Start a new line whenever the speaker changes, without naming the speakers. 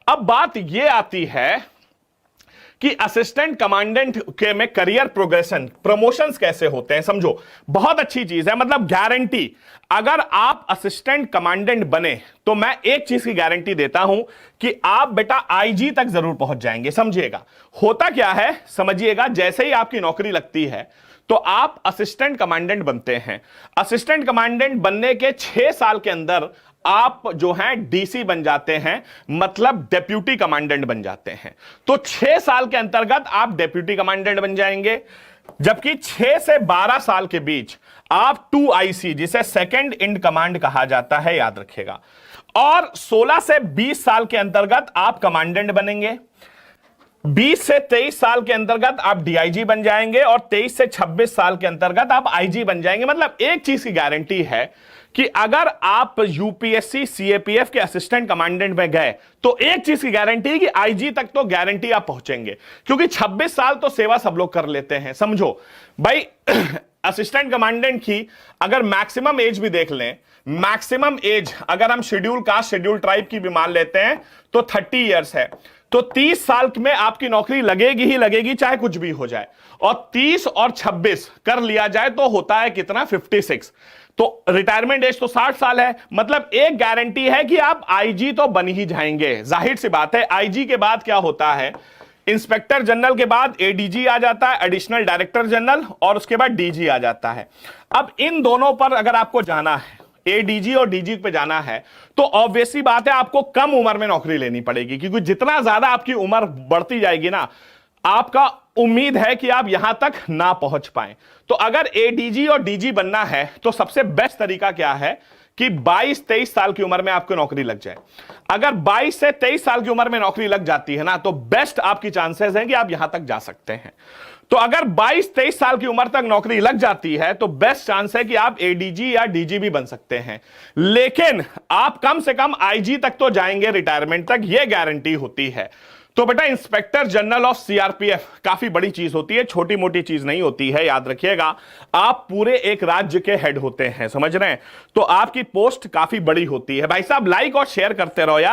अब बात यह आती है कि असिस्टेंट कमांडेंट के में करियर प्रोग्रेशन, प्रमोशंस कैसे होते हैं। समझो, बहुत अच्छी चीज है, मतलब गारंटी। अगर आप असिस्टेंट कमांडेंट बने तो मैं एक चीज की गारंटी देता हूं कि आप बेटा आईजी तक जरूर पहुंच जाएंगे। समझिएगा होता क्या है, समझिएगा। जैसे ही आपकी नौकरी लगती है तो आप असिस्टेंट कमांडेंट बनते हैं। असिस्टेंट कमांडेंट बनने के 6 साल के अंदर आप जो हैं डीसी बन जाते हैं, मतलब डेप्यूटी कमांडेंट बन जाते हैं। तो 6 साल के अंतर्गत आप डेप्यूटी कमांडेंट बन जाएंगे, जबकि 6 से 12 साल के बीच आप 2IC, जिसे सेकंड इन कमांड कहा जाता है, याद रखिएगा। और 16 से 20 साल के अंतर्गत आप कमांडेंट बनेंगे। 20 से 23 साल के अंतर्गत आप डीआईजी बन जाएंगे और 23 से 26 साल के अंतर्गत आप आईजी बन जाएंगे। मतलब एक चीज की गारंटी है कि अगर आप यूपीएससी सीएपीएफ के असिस्टेंट कमांडेंट में गए तो एक चीज की गारंटी है कि आईजी तक तो गारंटी आप पहुंचेंगे, क्योंकि 26 साल तो सेवा सब लोग कर लेते हैं। समझो भाई, असिस्टेंट कमांडेंट की अगर मैक्सिमम एज भी देख लें, मैक्सिमम एज अगर हम शेड्यूल कास्ट शेड्यूल ट्राइब की भी मान लेते हैं तो 30 ईयर्स है। तो 30 साल में आपकी नौकरी लगेगी ही लगेगी, चाहे कुछ भी हो जाए। और 30 और 26 कर लिया जाए तो होता है कितना, 56। तो रिटायरमेंट एज तो 60 साल है। मतलब एक गारंटी है कि आप आईजी तो बन ही जाएंगे। जाहिर सी बात है, आईजी के बाद क्या होता है, इंस्पेक्टर जनरल के बाद एडीजी आ जाता है, एडिशनल डायरेक्टर जनरल, और उसके बाद डीजी आ जाता है। अब इन दोनों पर अगर आपको जाना है, एडीजी और डीजी पे जाना है, तो ऑब्वियसली बात है आपको कम उम्र में नौकरी लेनी पड़ेगी, क्योंकि जितना ज्यादा आपकी उम्र बढ़ती जाएगी ना, आपका उम्मीद है कि आप यहां तक ना पहुंच पाए। तो अगर एडीजी और डीजी बनना है तो सबसे बेस्ट तरीका क्या है कि 22-23 साल की उम्र में आपको नौकरी लग जाए। अगर 22 से 23 साल की उम्र में नौकरी लग जाती है ना, तो बेस्ट आपकी चांसेस हैं कि आप यहां तक जा सकते हैं। तो अगर 22-23 साल की उम्र तक नौकरी लग जाती है तो बेस्ट चांस है कि आप एडीजी या डीजी भी बन सकते हैं। लेकिन आप कम से कम आईजी तक तो जाएंगे रिटायरमेंट तक, यह गारंटी होती है। तो बेटा इंस्पेक्टर जनरल ऑफ सीआरपीएफ काफी बड़ी चीज होती है, छोटी मोटी चीज नहीं होती है, याद रखिएगा। आप पूरे एक राज्य के हेड होते हैं, समझ रहे हैं। तो आपकी पोस्ट काफी बड़ी होती है। भाई साहब लाइक और शेयर करते रहो यार।